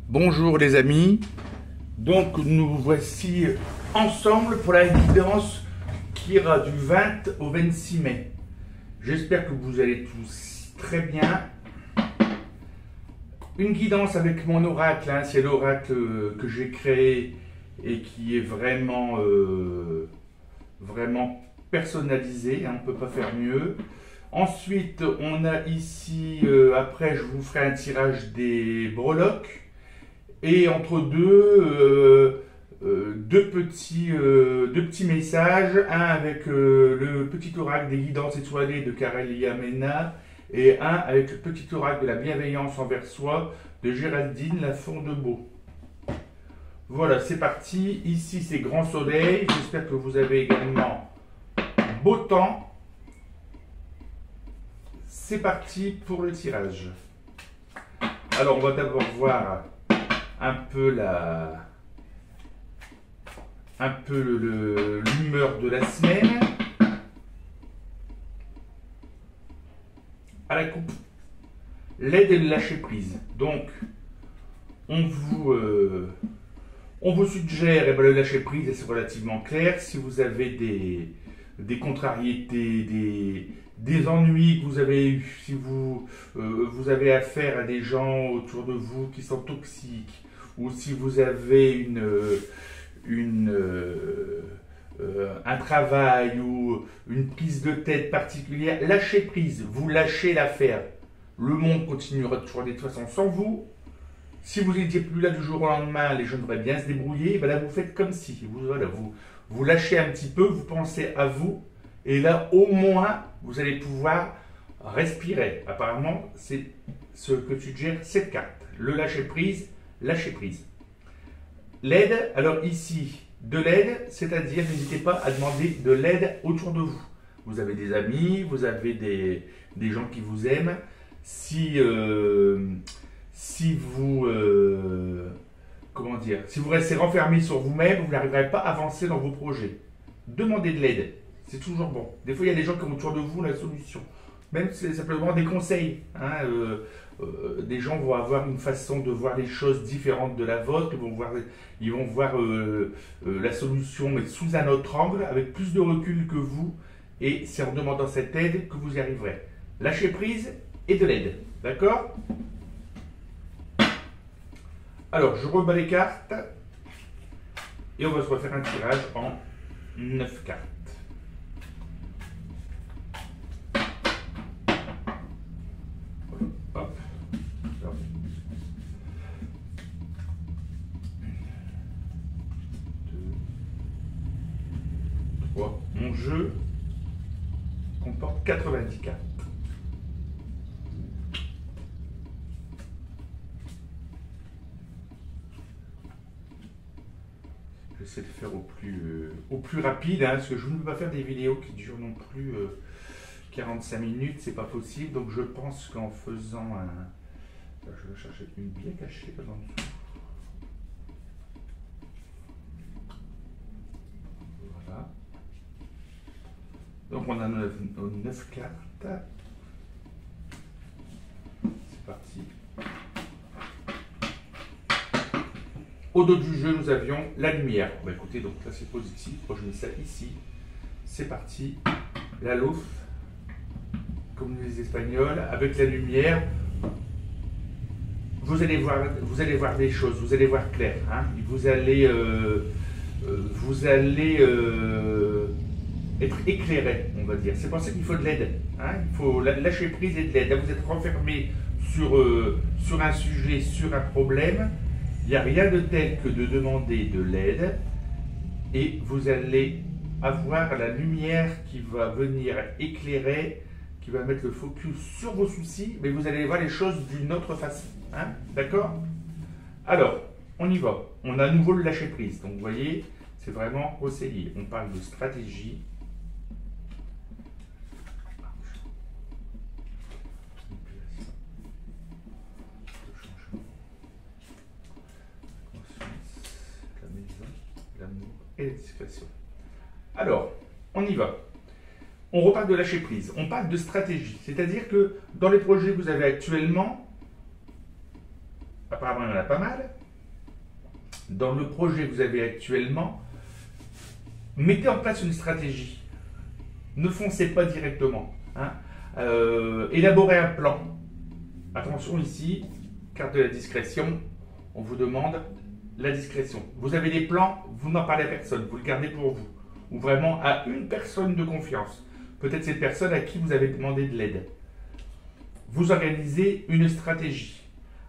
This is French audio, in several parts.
Bonjour les amis, donc nous voici ensemble pour la guidance qui ira du 20 au 26 mai. J'espère que vous allez tous très bien. Une guidance avec mon oracle, hein, c'est l'oracle que j'ai créé et qui est vraiment, vraiment personnalisé, hein, on ne peut pas faire mieux. Ensuite, on a ici, après je vous ferai un tirage des breloques. Et entre deux petits messages, un avec le petit oracle des guidances étoilées de Carélia Mena et un avec le petit oracle de la bienveillance envers soi de Géraldine Lafond-de-Beau. Voilà, c'est parti. Ici, c'est grand soleil. J'espère que vous avez également beau temps. C'est parti pour le tirage. Alors, on va d'abord voir un peu l'humeur de la semaine. À la coupe, l'aide et le lâcher prise. Donc, on vous suggère, le lâcher prise, c'est relativement clair. Si vous avez des contrariétés, des ennuis que vous avez eu, si vous avez affaire à des gens autour de vous qui sont toxiques, ou si vous avez un travail ou une prise de tête particulière, lâchez prise, vous lâchez l'affaire. Le monde continuera toujours de toute façon sans vous. Si vous n'étiez plus là du jour au lendemain, les gens devraient bien se débrouiller. Ben là, vous faites comme si. Vous lâchez un petit peu, vous pensez à vous. Et là, au moins, vous allez pouvoir respirer. Apparemment, c'est ce que suggère cette carte. Le lâcher prise, lâcher prise. L'aide, alors ici, de l'aide, c'est-à-dire n'hésitez pas à demander de l'aide autour de vous. Vous avez des amis, vous avez des gens qui vous aiment. Si vous restez renfermé sur vous-même, vous n'arriverez pas à avancer dans vos projets. Demandez de l'aide, c'est toujours bon. Des fois, il y a des gens qui ont autour de vous la solution. Même simplement des conseils. Hein, des gens vont avoir une façon de voir les choses différentes de la vôtre. Ils vont voir la solution, mais sous un autre angle, avec plus de recul que vous. Et c'est en demandant cette aide que vous y arriverez. Lâchez prise et de l'aide. D'accord ? Alors, je rebats les cartes et on va se refaire un tirage en 9 cartes. Hop. 2, 3. Mon jeu comporte 90 cartes. J'essaie de faire au plus rapide, hein, parce que je ne peux pas faire des vidéos qui durent non plus 45 minutes, c'est pas possible. Donc je pense qu'en faisant un... Je vais chercher une bien cachée là en dessous. Voilà. Donc on a 9 cartes. C'est parti. Au dos du jeu, nous avions la lumière. Bah écoutez, donc là c'est positif. Moi, je mets ça ici. C'est parti. La luz, comme les Espagnols, avec la lumière. Vous allez voir des choses. Vous allez voir clair. Hein. Vous allez être éclairé, on va dire. C'est pour ça qu'il faut de l'aide. Hein. Il faut lâcher prise et de l'aide. Là, vous êtes renfermé sur un sujet, sur un problème. Il n'y a rien de tel que de demander de l'aide et vous allez avoir la lumière qui va venir éclairer, qui va mettre le focus sur vos soucis, mais vous allez voir les choses d'une autre façon. Hein, d'accord? Alors, on y va. On a à nouveau le lâcher prise. Donc, vous voyez, c'est vraiment assez lié. On parle de stratégie. L'amour et la discrétion. Alors, on y va. On reparle de lâcher prise. On parle de stratégie. C'est-à-dire que dans les projets que vous avez actuellement, apparemment il y en a pas mal, dans le projet que vous avez actuellement, mettez en place une stratégie. Ne foncez pas directement. Hein. Élaborez un plan. Attention ici, carte de la discrétion, on vous demande la discrétion. Vous avez des plans, vous n'en parlez à personne, vous le gardez pour vous. Ou vraiment à une personne de confiance. Peut-être cette personne à qui vous avez demandé de l'aide. Vous organisez une stratégie.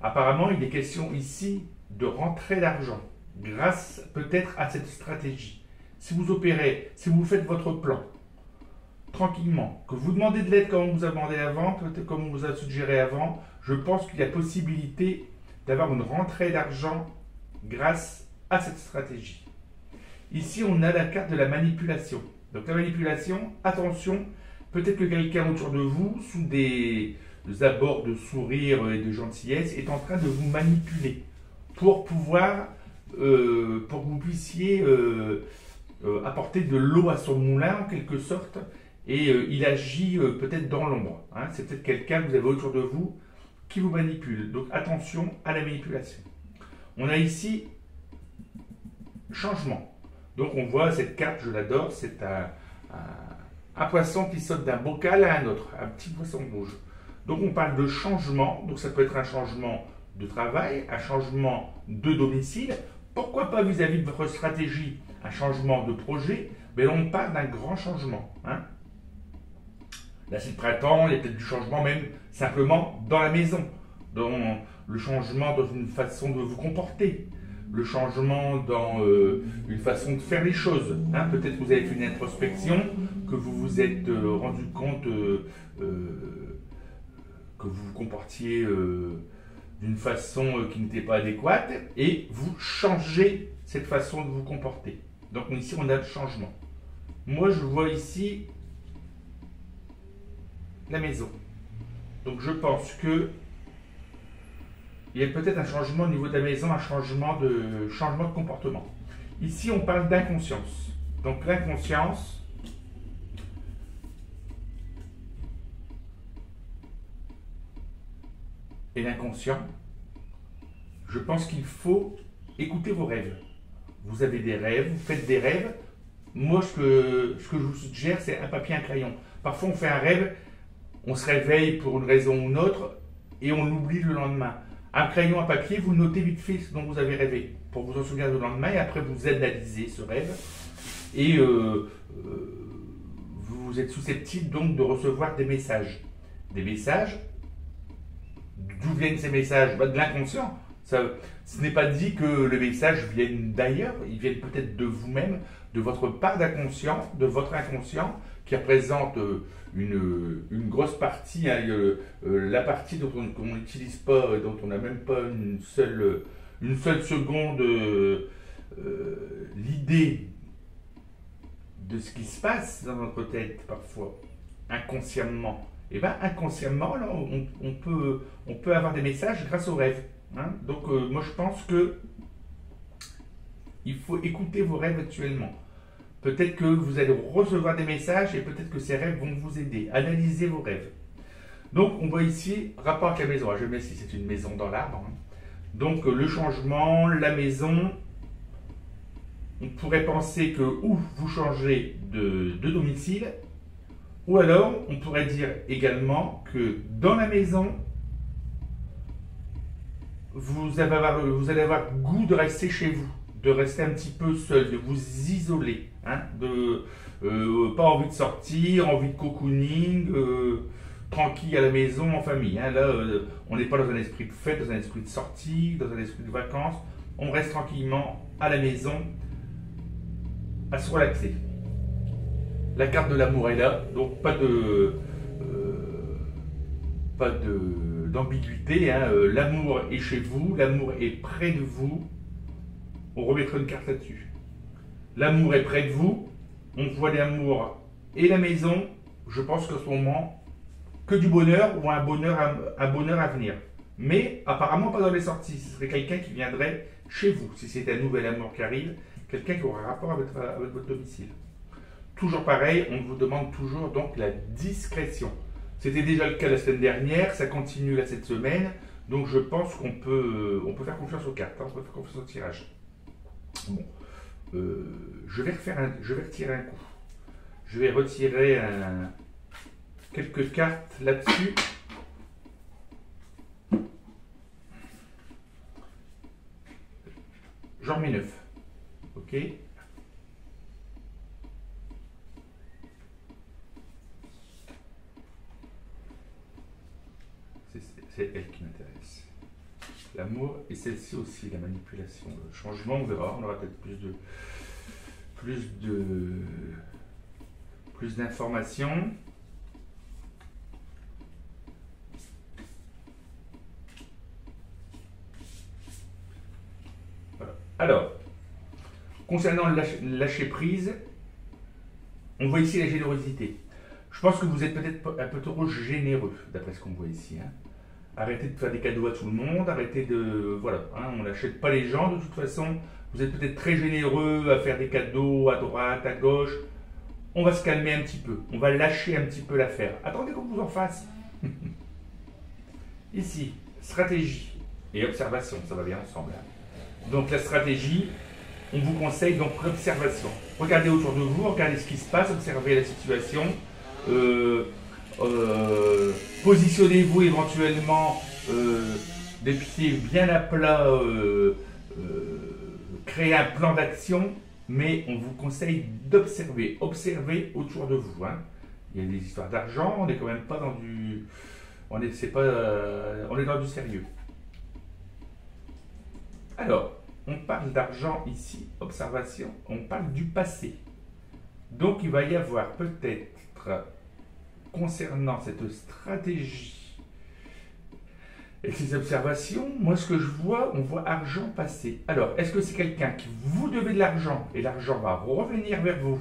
Apparemment, il est question ici de rentrée d'argent grâce peut-être à cette stratégie. Si vous opérez, si vous faites votre plan tranquillement, que vous demandez de l'aide comme on vous a demandé avant, peut-être comme on vous a suggéré avant, je pense qu'il y a possibilité d'avoir une rentrée d'argent grâce à cette stratégie. Ici, on a la carte de la manipulation. Donc la manipulation, attention, peut-être que quelqu'un autour de vous, sous des abords de sourire et de gentillesse, est en train de vous manipuler pour pouvoir, pour que vous puissiez apporter de l'eau à son moulin en quelque sorte, et il agit peut-être dans l'ombre. Hein. C'est peut-être quelqu'un que vous avez autour de vous qui vous manipule. Donc attention à la manipulation. On a ici changement. Donc on voit cette carte, je l'adore, c'est un poisson qui saute d'un bocal à un autre, un petit poisson rouge. Donc on parle de changement, donc ça peut être un changement de travail, un changement de domicile, pourquoi pas vis-à-vis de votre stratégie, un changement de projet, mais là on parle d'un grand changement. Hein. Là c'est le printemps, il y a peut-être du changement même simplement dans la maison, dans le changement dans une façon de vous comporter, le changement dans une façon de faire les choses. Hein. Peut-être que vous avez fait une introspection, que vous vous êtes rendu compte que vous vous comportiez d'une façon qui n'était pas adéquate, et vous changez cette façon de vous comporter. Donc ici on a le changement. Moi je vois ici la maison. Donc je pense que il y a peut-être un changement au niveau de la maison, un changement de comportement. Ici on parle d'inconscience. Donc l'inconscience, et l'inconscient, je pense qu'il faut écouter vos rêves. Vous avez des rêves, vous faites des rêves. Moi, ce que je vous suggère, c'est un papier, un crayon. Parfois, on fait un rêve, on se réveille pour une raison ou une autre, et on l'oublie le lendemain. Un crayon, un papier, vous notez vite fait ce dont vous avez rêvé, pour vous en souvenir le lendemain, et après vous analysez ce rêve, et vous êtes susceptible donc de recevoir des messages. Des messages. D'où viennent ces messages? De l'inconscient. Ce n'est pas dit que les messages viennent d'ailleurs, ils viennent peut-être de vous-même, de votre part d'inconscient, de votre inconscient, qui représente une grosse partie, hein, la partie qu'on n'utilise pas, dont on n'a même pas une seule seconde l'idée de ce qui se passe dans notre tête parfois, inconsciemment. Et bien inconsciemment, là, on peut avoir des messages grâce aux rêves. Hein. Donc moi je pense que il faut écouter vos rêves actuellement. Peut-être que vous allez recevoir des messages et peut-être que ces rêves vont vous aider. Analysez vos rêves. Donc on voit ici, rapport avec la maison. Je mets si c'est une maison dans l'arbre. Hein. Donc le changement, la maison, on pourrait penser que ou vous changez de domicile, ou alors on pourrait dire également que dans la maison, vous allez avoir goût de rester chez vous, de rester un petit peu seul, de vous isoler, hein, pas envie de sortir, envie de cocooning, tranquille à la maison, en famille. Hein. Là, on n'est pas dans un esprit de fête, dans un esprit de sortie, dans un esprit de vacances. On reste tranquillement à la maison, à se relaxer. La carte de l'amour est là, donc pas d'ambiguïté. Hein. L'amour est chez vous, l'amour est près de vous. On remettra une carte là-dessus. L'amour est près de vous. On voit l'amour et la maison. Je pense qu'en ce moment, que du bonheur ou un bonheur à venir. Mais apparemment pas dans les sorties. Ce serait quelqu'un qui viendrait chez vous. Si c'est un nouvel amour qui arrive, quelqu'un qui aura un rapport avec votre domicile. Toujours pareil, on vous demande toujours donc la discrétion. C'était déjà le cas la semaine dernière, ça continue là cette semaine. Donc je pense qu'on peut faire confiance aux cartes, hein, on peut faire confiance au tirage. Bon, je vais retirer un coup. Je vais retirer quelques cartes là-dessus. J'en remets 9. Ok. C'est elle qui m'intéresse. L'amour et celle-ci aussi, la manipulation. Le changement, on verra. On aura peut-être plus d'informations. Voilà. Alors, concernant le lâcher prise, on voit ici la générosité. Je pense que vous êtes peut-être un peu trop généreux, d'après ce qu'on voit ici. Hein. Arrêtez de faire des cadeaux à tout le monde, arrêtez de... Voilà, hein, on n'achète pas les gens de toute façon. Vous êtes peut-être très généreux à faire des cadeaux à droite, à gauche. On va se calmer un petit peu, on va lâcher un petit peu l'affaire. Attendez qu'on vous en fasse. Ici, stratégie et observation, ça va bien ensemble. Hein. Donc la stratégie, on vous conseille donc l'observation. Regardez autour de vous, regardez ce qui se passe, observez la situation. Positionnez-vous éventuellement des pieds bien à plat, créez un plan d'action, mais on vous conseille d'observer. Observez autour de vous. Hein. Il y a des histoires d'argent, on n'est quand même pas dans du... on est dans du sérieux. Alors, on parle d'argent ici, observation, on parle du passé. Donc il va y avoir peut-être, concernant cette stratégie et ces observations, moi ce que je vois, on voit argent passer. Alors, est-ce que c'est quelqu'un qui vous devez de l'argent et l'argent va revenir vers vous?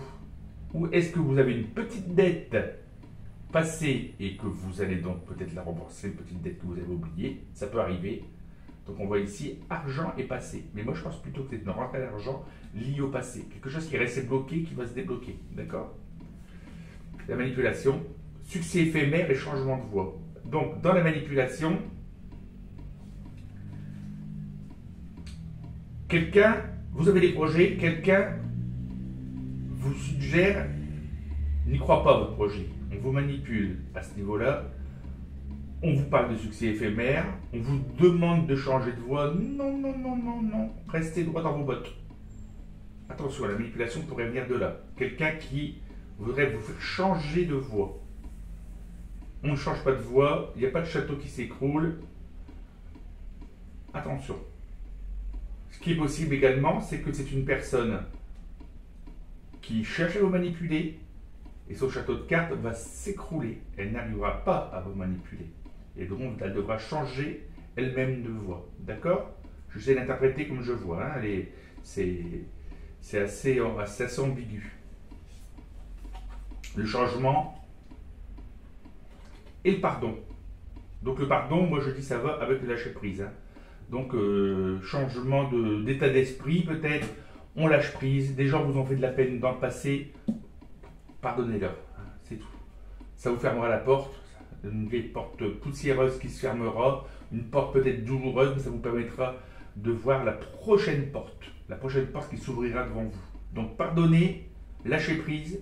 Ou est-ce que vous avez une petite dette passée et que vous allez donc peut-être la rembourser, une petite dette que vous avez oubliée? Ça peut arriver. Donc on voit ici argent et passé. Mais moi je pense plutôt que c'est une rentrée d'argent liée au passé. Quelque chose qui est resté bloqué, qui va se débloquer. D'accord? La manipulation, succès éphémère et changement de voix. Donc dans la manipulation, quelqu'un, vous avez des projets, quelqu'un vous suggère, n'y croit pas à votre projet. On vous manipule à ce niveau-là. On vous parle de succès éphémère, on vous demande de changer de voie. Non, non, non, non, non. Restez droit dans vos bottes. Attention, la manipulation pourrait venir de là. Quelqu'un qui voudrait vous faire changer de voie. On ne change pas de voie, il n'y a pas de château qui s'écroule. Attention. Ce qui est possible également, c'est que c'est une personne qui cherche à vous manipuler et son château de cartes va s'écrouler. Elle n'arrivera pas à vous manipuler. Et donc, elle devra changer elle-même de voie. D'accord? Je sais l'interpréter comme je vois. Hein, c'est assez ambigu. Le changement et le pardon. Donc, le pardon, moi je dis ça va avec le lâcher prise. Hein. Donc, changement d'état d'esprit, peut-être. On lâche prise. Des gens vous ont fait de la peine dans le passé. Pardonnez-leur. Hein, c'est tout. Ça vous fermera la porte. Une vieille porte poussiéreuse qui se fermera, une porte peut-être douloureuse, mais ça vous permettra de voir la prochaine porte qui s'ouvrira devant vous. Donc pardonnez, lâchez prise,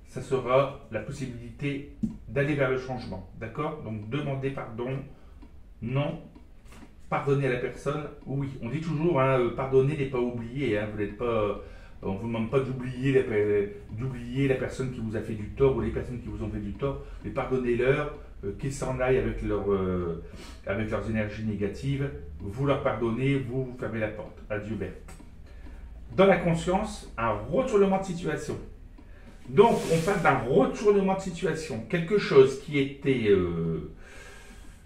ça sera la possibilité d'aller vers le changement. D'accord? Donc demandez pardon, non, pardonnez à la personne, oui. On dit toujours, hein, pardonner n'est pas oublier, hein, vous n'êtes pas... On ne vous demande pas d'oublier la personne qui vous a fait du tort ou les personnes qui vous ont fait du tort, mais pardonnez-leur, qu'ils s'en aillent avec leurs énergies négatives. Vous leur pardonnez, vous fermez la porte. Adieu Berthe. Dans la conscience, un retournement de situation. Donc, on parle d'un retournement de situation. Quelque chose qui était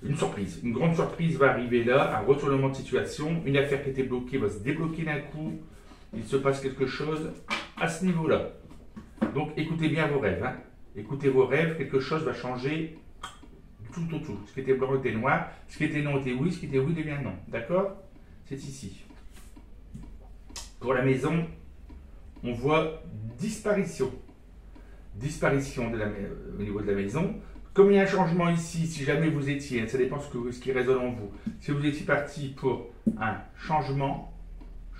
une surprise. Une grande surprise va arriver là, un retournement de situation. Une affaire qui était bloquée va se débloquer d'un coup. Il se passe quelque chose à ce niveau-là. Donc écoutez bien vos rêves. Hein. Écoutez vos rêves, quelque chose va changer tout au tout. Ce qui était blanc était noir, ce qui était non était oui, ce qui était oui devient non. D'accord? C'est ici. Pour la maison, on voit disparition. Disparition au niveau de la maison. Comme il y a un changement ici, si jamais vous étiez, ça dépend ce qui résonne en vous, si vous étiez parti pour un changement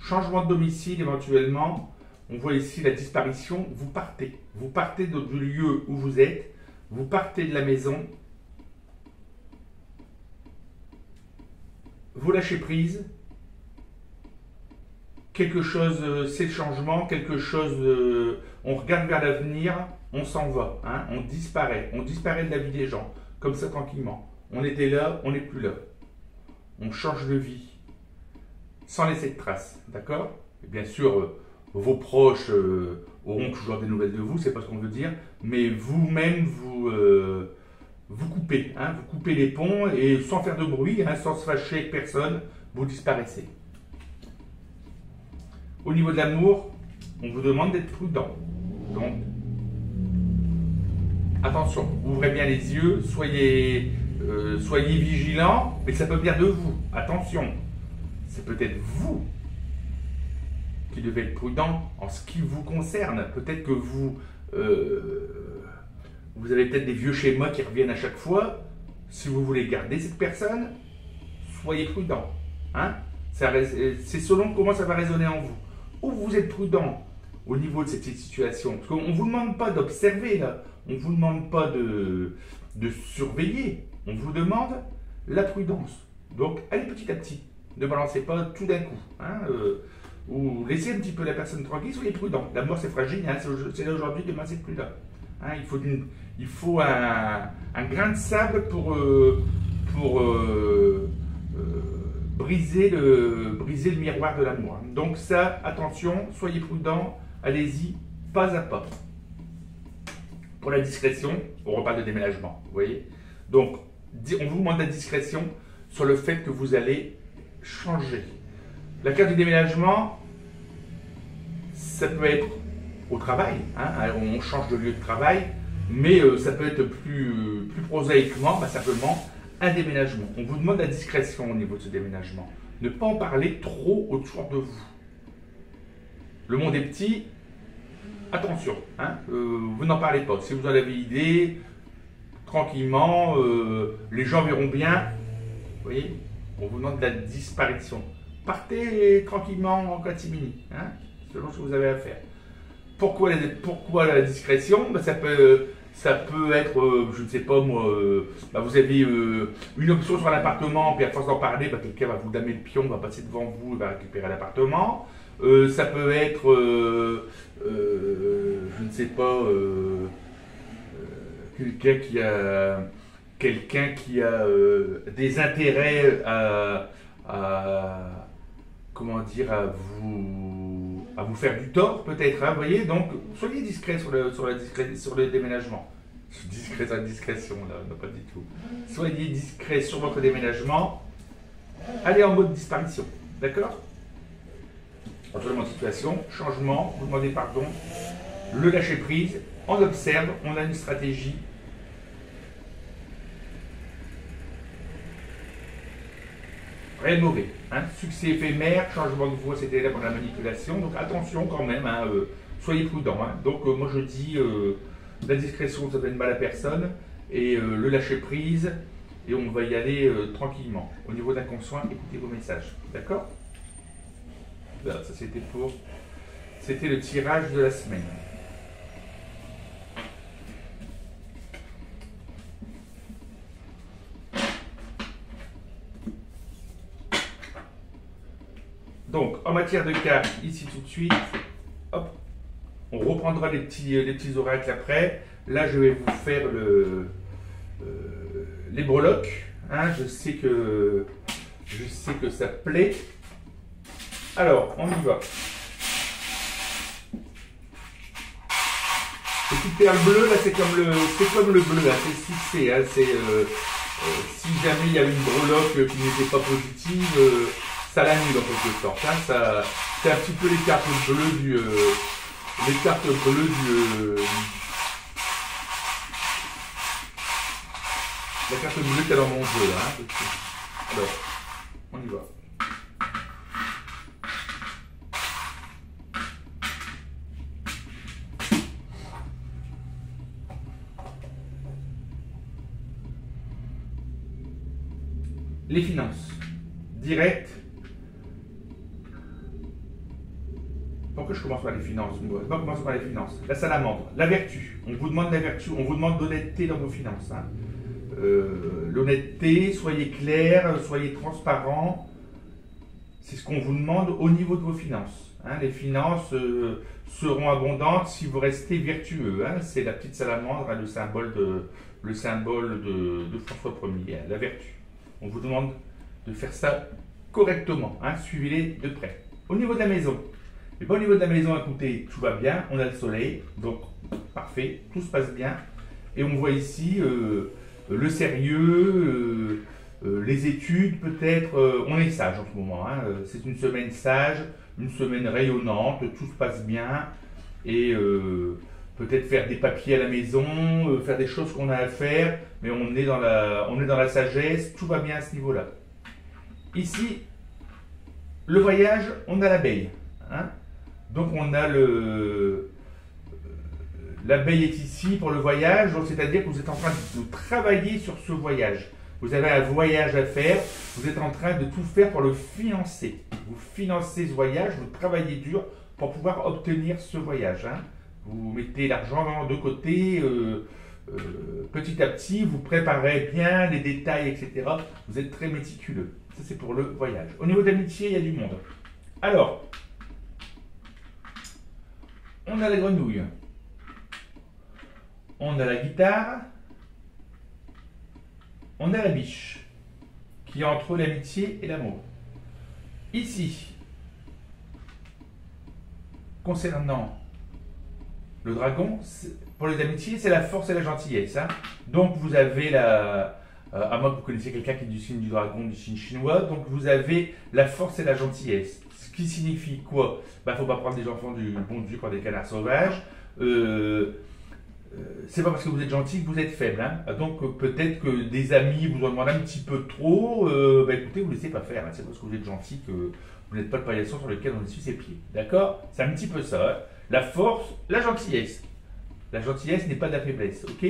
Changement de domicile éventuellement. On voit ici la disparition. Vous partez. Vous partez du lieu où vous êtes. Vous partez de la maison. Vous lâchez prise. Quelque chose, c'est le changement. Quelque chose, on regarde vers l'avenir. On s'en va. Hein, on disparaît. On disparaît de la vie des gens. Comme ça, tranquillement. On était là, on n'est plus là. On change de vie. Sans laisser de traces. D'accord? Et bien sûr, vos proches auront toujours des nouvelles de vous. C'est pas ce qu'on veut dire. Mais vous-même, vous coupez. Hein, vous coupez les ponts et sans faire de bruit, hein, sans se fâcher avec personne, vous disparaissez. Au niveau de l'amour, on vous demande d'être prudent. Donc, attention, ouvrez bien les yeux, soyez vigilants, mais ça peut venir de vous. Attention, c'est peut-être vous qui devez être prudent en ce qui vous concerne. Peut-être que vous avez peut-être des vieux schémas qui reviennent à chaque fois. Si vous voulez garder cette personne, soyez prudent. Hein? C'est selon comment ça va résonner en vous. Ou vous êtes prudent au niveau de cette situation. Parce qu'on ne vous demande pas d'observer là. On ne vous demande pas de surveiller. On vous demande la prudence. Donc, allez petit à petit. Ne balancez pas tout d'un coup. Hein, ou laissez un petit peu la personne tranquille, soyez prudent. La mort, c'est fragile. Hein, c'est là aujourd'hui, demain, c'est plus là. Hein, il faut un grain de sable pour briser le miroir de l'amour. Donc ça, attention, soyez prudent, allez-y, pas à pas. Pour la discrétion, on reparle de déménagement, vous voyez. Donc, on vous demande la discrétion sur le fait que vous allez changer. La carte du déménagement, ça peut être au travail, hein, on change de lieu de travail, mais ça peut être plus prosaïquement, simplement, un déménagement. On vous demande la discrétion au niveau de ce déménagement. Ne pas en parler trop autour de vous. Le monde est petit, attention, hein, vous n'en parlez pas. Si vous en avez idée, tranquillement, les gens verront bien. Vous voyez, on vous demande de la disparition. Partez tranquillement en catimini, hein, selon ce que vous avez à faire. Pourquoi la discrétion? Ça peut être, je ne sais pas moi, vous avez une option sur l'appartement, puis à force d'en parler, quelqu'un va vous damer le pion, va passer devant vous, va récupérer l'appartement. Ça peut être, je ne sais pas, quelqu'un qui a des intérêts comment dire, à vous faire du tort peut-être, hein, vous voyez, donc soyez discret sur le déménagement. Discret sur la discrétion, là, non pas du tout. Soyez discret sur votre déménagement, allez en mode disparition, d'accord? Retournement de situation, changement, vous demandez pardon, le lâcher prise, on observe, on a une stratégie. Rien de mauvais. Hein. Succès éphémère, changement de voix, c'était là pour la manipulation. Donc attention quand même, hein, soyez prudents. Hein. Donc moi je dis, la discrétion ça fait de mal à personne. Et le lâcher prise, et on va y aller tranquillement. Au niveau d'inconscient, écoutez vos messages. D'accord? Voilà, ça c'était le tirage de la semaine. Donc, en matière de cartes, ici tout de suite, hop, on reprendra les petits oracles après. Là, je vais vous faire les breloques. Hein, je sais que ça plaît. Alors, on y va. Petite perle bleue, là, c'est comme le bleu, hein, c'est succès. Hein, si jamais il y a une breloque qui n'était pas positive, ça l'annule en quelque sorte. Hein, c'est un petit peu les cartes bleues la carte bleue qu'il y a dans mon jeu là. Hein, alors, on y va. Les finances. Direct. pourquoi je commence par les finances? On va commencer par les finances. La salamandre, la vertu. On vous demande la vertu, on vous demande d'honnêteté dans vos finances. Hein. L'honnêteté, soyez clair, soyez transparent. C'est ce qu'on vous demande au niveau de vos finances. Hein. Les finances seront abondantes si vous restez vertueux. Hein. C'est la petite salamandre, hein, le symbole de François Ier, hein, la vertu. On vous demande de faire ça correctement. Hein. Suivez-les de près. Au niveau de la maison, et bien, au niveau de la maison, écoutez, tout va bien, on a le soleil, donc parfait, tout se passe bien. Et on voit ici le sérieux, les études peut-être, on est sage en ce moment. Hein. C'est une semaine sage, une semaine rayonnante, tout se passe bien. Et peut-être faire des papiers à la maison, faire des choses qu'on a à faire, mais on est dans la sagesse, tout va bien à ce niveau-là. Ici, le voyage, on a l'abeille. Hein. Donc on a l'abeille est ici pour le voyage, donc c'est-à-dire que vous êtes en train de travailler sur ce voyage. Vous avez un voyage à faire, vous êtes en train de tout faire pour le financer. Vous financez ce voyage, vous travaillez dur pour pouvoir obtenir ce voyage. Hein. Vous mettez l'argent de côté petit à petit, vous préparez bien les détails, etc. Vous êtes très méticuleux. Ça c'est pour le voyage. Au niveau d'amitié, il y a du monde. Alors, on a la grenouille, on a la guitare, on a la biche, qui est entre l'amitié et l'amour. Ici, concernant le dragon, pour les amitiés, c'est la force et la gentillesse. Hein. Donc vous avez à moins que vous connaissiez quelqu'un qui est du signe du dragon, du signe chinois, donc vous avez la force et la gentillesse. Ce qui signifie quoi? Il ne faut pas prendre des enfants du bon Dieu comme des canards sauvages. C'est pas parce que vous êtes gentil que vous êtes faible. Hein. Donc peut-être que des amis vous en demandent un petit peu trop. Écoutez, vous ne laissez pas faire. Hein. C'est parce que vous êtes gentil que vous n'êtes pas le paillasson sur lequel on essuie ses pieds. D'accord? C'est un petit peu ça. Hein. La force, la gentillesse. La gentillesse n'est pas de la faiblesse. Ok?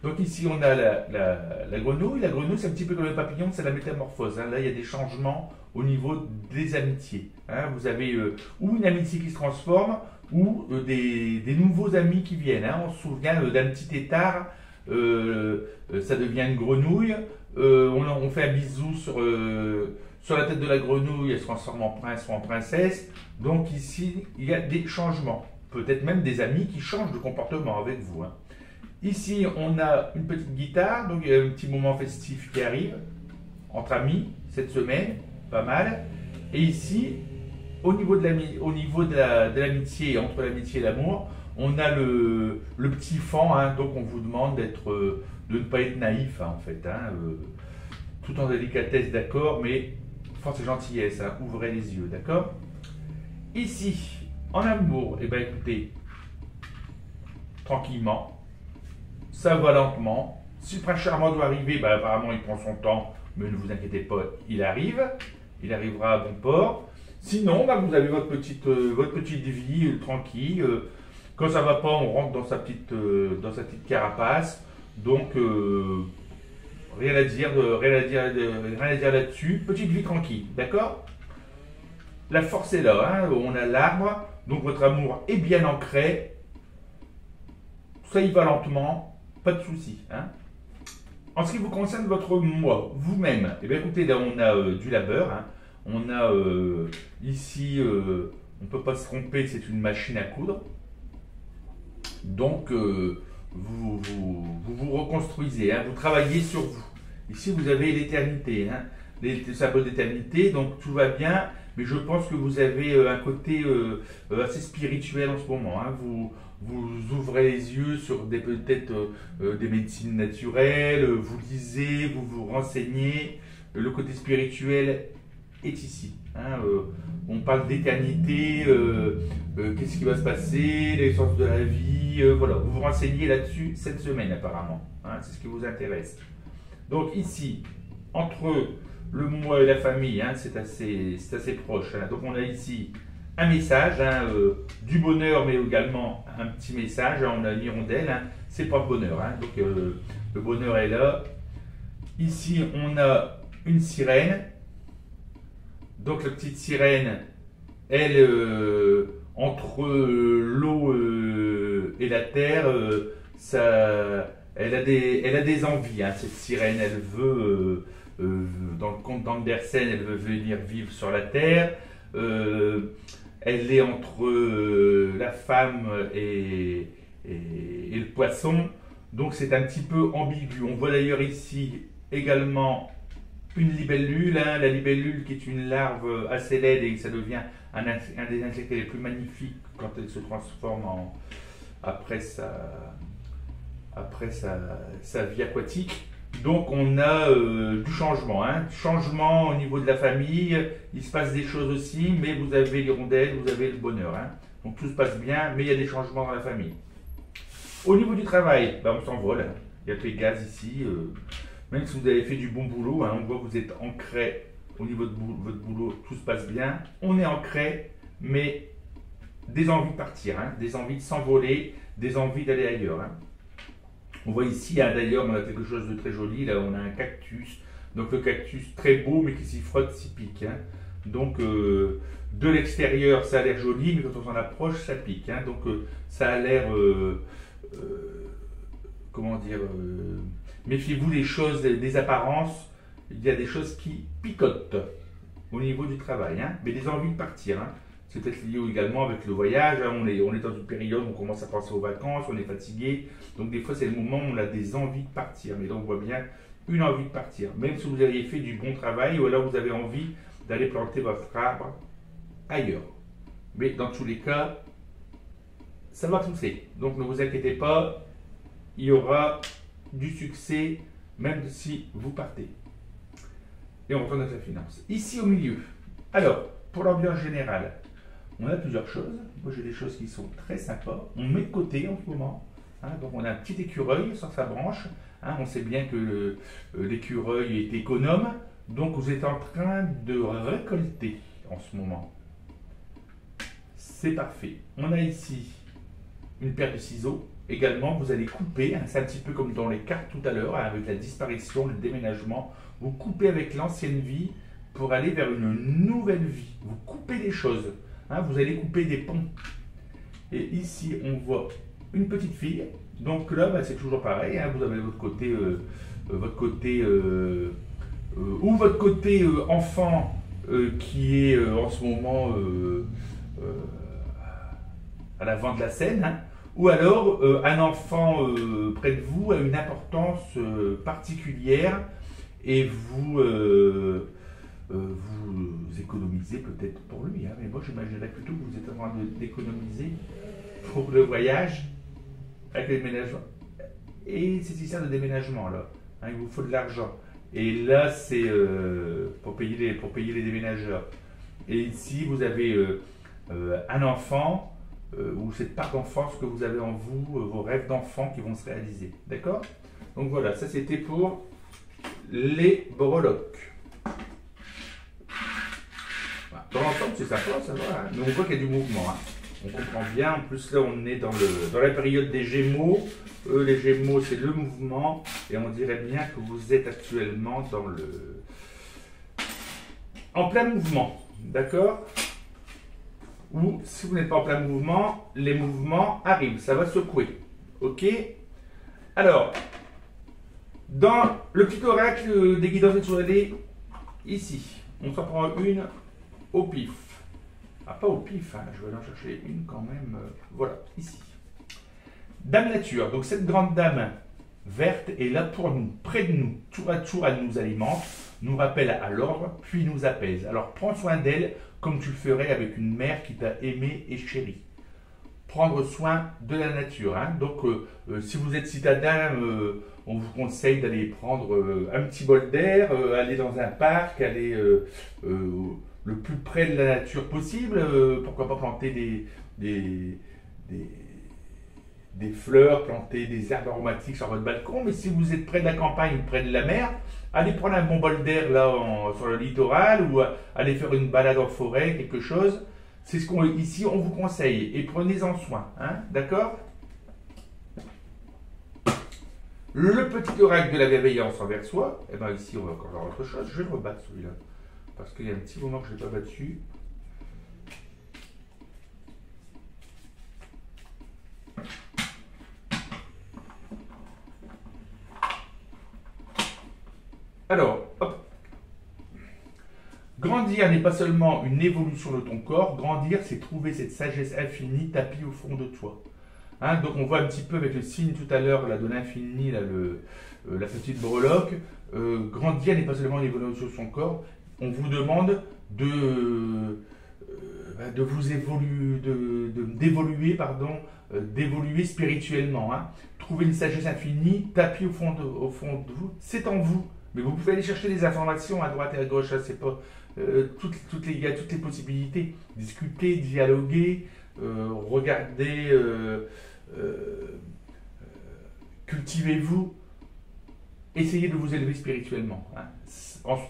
Donc ici on a la grenouille. La grenouille, c'est un petit peu comme le papillon, c'est la métamorphose. Hein. Là, il y a des changements au niveau des amitiés. Hein. Vous avez ou une amitié qui se transforme, ou des nouveaux amis qui viennent. Hein. On se souvient d'un petit étard, ça devient une grenouille. On fait un bisou sur la tête de la grenouille, elle se transforme en prince ou en princesse. Donc ici, il y a des changements. Peut-être même des amis qui changent de comportement avec vous. Hein. Ici, on a une petite guitare, donc il y a un petit moment festif qui arrive, entre amis, cette semaine, pas mal. Et ici, au niveau de l'amitié, entre l'amitié et l'amour, on a le petit fan, hein, donc on vous demande de ne pas être naïf, hein, en fait. Hein, tout en délicatesse, d'accord, mais force et gentillesse, hein, ouvrez les yeux, d'accord. Ici, en amour, eh bien écoutez, tranquillement, ça va lentement. Si le prince charmant doit arriver, ben, apparemment il prend son temps, mais ne vous inquiétez pas, il arrive. Il arrivera à bon port. Sinon, ben, vous avez votre petite vie tranquille. Quand ça ne va pas, on rentre dans sa petite carapace. Donc, rien à dire là-dessus. Petite vie tranquille, d'accord? La force est là, hein, on a l'arbre. Donc, votre amour est bien ancré. Ça y va lentement. Pas de souci. Hein. En ce qui vous concerne votre moi, vous-même, eh bien écoutez, là on a du labeur. Hein. On a ici, on ne peut pas se tromper, c'est une machine à coudre. Donc vous reconstruisez, hein, vous travaillez sur vous. Ici vous avez l'éternité, hein, les symboles d'éternité, donc tout va bien. Mais je pense que vous avez un côté assez spirituel en ce moment. Hein. Vous ouvrez les yeux sur peut-être des médecines naturelles, vous lisez, vous vous renseignez. Le côté spirituel est ici. Hein. On parle d'éternité, qu'est-ce qui va se passer, l'essence de la vie. Voilà, vous vous renseignez là-dessus cette semaine apparemment. Hein. C'est ce qui vous intéresse. Donc ici, entre le moi et la famille, hein, c'est assez proche. Hein. Donc on a ici un message, hein, du bonheur, mais également un petit message. Hein, on a l'hirondelle, hein, c'est pas le bonheur. Hein. Donc le bonheur est là. Ici, on a une sirène. Donc la petite sirène, elle, entre l'eau et la terre, elle a des envies, hein, cette sirène. Elle veut, dans le conte d'Andersen, elle veut venir vivre sur la terre. Elle est entre la femme et le poisson. Donc c'est un petit peu ambigu. On voit d'ailleurs ici également une libellule, hein, la libellule qui est une larve assez laide et ça devient un des insectes les plus magnifiques quand elle se transforme après sa vie aquatique. Donc on a du changement, hein. Changement au niveau de la famille, il se passe des choses aussi, mais vous avez l'hirondelle, vous avez le bonheur, hein. Donc tout se passe bien, mais il y a des changements dans la famille. Au niveau du travail, ben on s'envole, hein. Il y a Pégase ici, même si vous avez fait du bon boulot, hein, on voit que vous êtes ancré au niveau de votre boulot, tout se passe bien. On est ancré, mais des envies de partir, hein, des envies de s'envoler, des envies d'aller ailleurs, hein. On voit ici, hein, d'ailleurs, on a quelque chose de très joli, là on a un cactus, donc le cactus très beau, mais qui s'y frotte, s'y pique, hein. Donc de l'extérieur ça a l'air joli, mais quand on s'en approche ça pique, hein. Donc ça a l'air, comment dire, méfiez-vous des choses, des apparences, il y a des choses qui picotent au niveau du travail, hein, mais des envies de partir, hein. C'est peut-être lié également avec le voyage, hein. On est dans une période où on commence à penser aux vacances, on est fatigué, donc des fois c'est le moment où on a des envies de partir, mais là on voit bien une envie de partir, même si vous aviez fait du bon travail ou alors vous avez envie d'aller planter votre arbre ailleurs. Mais dans tous les cas, ça va pousser, donc ne vous inquiétez pas, il y aura du succès même si vous partez. Et on retourne à la finance. Ici au milieu, alors pour l'ambiance générale, on a plusieurs choses. Moi j'ai des choses qui sont très sympas. On met de côté en ce moment, hein, donc on a un petit écureuil sur sa branche, hein. On sait bien que l'écureuil est économe, donc vous êtes en train de récolter en ce moment. C'est parfait. On a ici une paire de ciseaux. Également, vous allez couper, hein, c'est un petit peu comme dans les cartes tout à l'heure, hein, avec la disparition, le déménagement. Vous coupez avec l'ancienne vie pour aller vers une nouvelle vie. Vous coupez des choses, hein, vous allez couper des ponts. Et ici, on voit une petite fille. Donc là, bah, c'est toujours pareil, hein, vous avez votre côté, ou votre côté enfant qui est en ce moment à l'avant de la scène, hein. Ou alors un enfant près de vous a une importance particulière et vous économisez peut-être pour lui, hein. Mais moi j'imaginerais plutôt que vous êtes en train d'économiser pour le voyage avec le déménagement. Et c'est histoire de déménagement là, hein, il vous faut de l'argent. Et là c'est pour payer les déménageurs. Et ici vous avez un enfant ou cette part d'enfance que vous avez en vous, vos rêves d'enfant qui vont se réaliser. D'accord? Donc voilà, ça c'était pour les breloques. Voilà. Dans l'ensemble, c'est sympa, ça va, hein. Mais on voit qu'il y a du mouvement, hein. On comprend bien. En plus, là, on est dans la période des Gémeaux. Les Gémeaux, c'est le mouvement. Et on dirait bien que vous êtes actuellement en plein mouvement. D'accord? Ou si vous n'êtes pas en plein mouvement, les mouvements arrivent, ça va secouer. Ok? Alors, dans le petit oracle des guidances étoilées, ici, on s'en prend une au pif. Ah, pas au pif, hein, je vais aller en chercher une quand même. Voilà, ici. Dame Nature, donc cette grande dame verte est là pour nous, près de nous, tour à tour, elle nous alimente, nous rappelle à l'ordre, puis nous apaise. Alors prends soin d'elle comme tu le ferais avec une mère qui t'a aimé et chéri. Prendre soin de la nature, hein. Donc si vous êtes citadin, on vous conseille d'aller prendre un petit bol d'air, aller dans un parc, aller le plus près de la nature possible, pourquoi pas planter des fleurs, planter des herbes aromatiques sur votre balcon. Mais si vous êtes près de la campagne, près de la mer, allez prendre un bon bol d'air là sur le littoral ou allez faire une balade en forêt, quelque chose. C'est ce qu'ici on vous conseille et prenez-en soin, hein, d'accord? Le petit oracle de la bienveillance envers soi, et bien ici on va encore voir autre chose. Je vais le rebattre celui-là parce qu'il y a un petit moment que je ne l'ai pas battu. Grandir n'est pas seulement une évolution de ton corps, grandir c'est trouver cette sagesse infinie tapie au fond de toi. Hein, donc on voit un petit peu avec le signe tout à l'heure de l'infini, la petite breloque. Grandir n'est pas seulement une évolution de son corps, on vous demande de vous évoluer, d'évoluer spirituellement. Hein. Trouver une sagesse infinie tapie au fond de vous, c'est en vous. Mais vous pouvez aller chercher des informations à droite et à gauche, hein, c'est pas il y a toutes les possibilités. Discuter, dialoguer, regarder, cultivez-vous, essayez de vous élever spirituellement. Hein.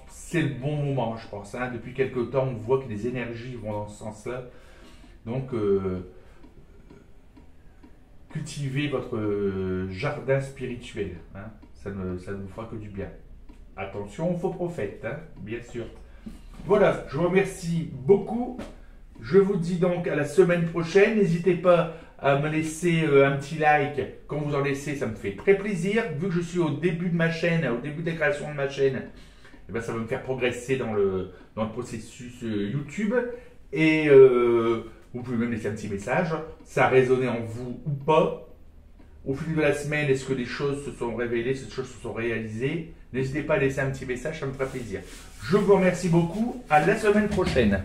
C'est le bon moment, je pense. Hein. Depuis quelque temps, on voit que les énergies vont dans ce sens-là. Donc, cultivez votre jardin spirituel. Hein. Ça ne vous fera que du bien. Attention aux faux prophètes, hein, bien sûr. Voilà, je vous remercie beaucoup. Je vous dis donc à la semaine prochaine. N'hésitez pas à me laisser un petit like. Quand vous en laissez, ça me fait très plaisir. Vu que je suis au début de ma chaîne, au début de la création de ma chaîne, eh bien, ça va me faire progresser dans le processus YouTube. Et vous pouvez même laisser un petit message. Ça a résonné en vous ou pas. Au fil de la semaine, est-ce que des choses se sont révélées, ces choses se sont réalisées? N'hésitez pas à laisser un petit message, ça me fera plaisir. Je vous remercie beaucoup. À la semaine prochaine.